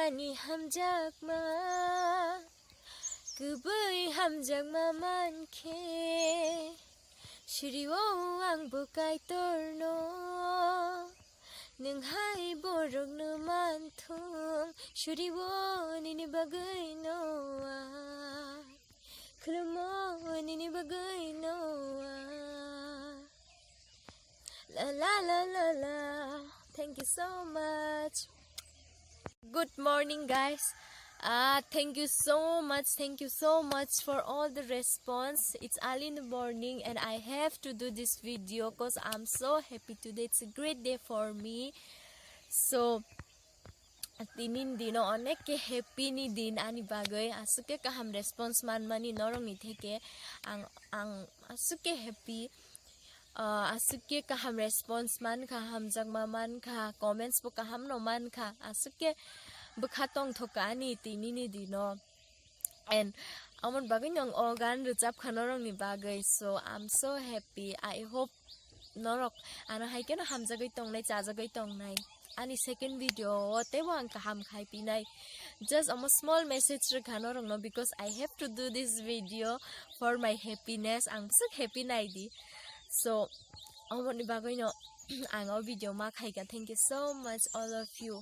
ani hamjak ma Kubui hamjak ma manke Shiriwo ang bukai torno Nung hai borok naman thong Shuriwo nini bagay noa Kulumo nini bagay noa La la la la la Thank you so much. Good morning guys. Thank you so much for all the response. It's early in the morning and I have to do this video because I'm so happy today. It's a great day for me. So tinin dino onek ke happy ni din ani bagay asuke kaham response man mani norong ni theke ang asuke happy asuke kaham response man kaham jagma man kha comments po kaham no man kha asuke bukhatong thokani tinini dino and amon bagay nyong organ rujap khanorong ni bagay. So I'm so happy. I hope norok ano hai keno hamjagay tong nai chajagay tong nai ani second video te wang kaham khai pinai just a small message re khanorong no because I have to do this video for my happiness. Ang so happy nai di. So amon ni bagay no ang video ma khai ka. Thank you so much all of you.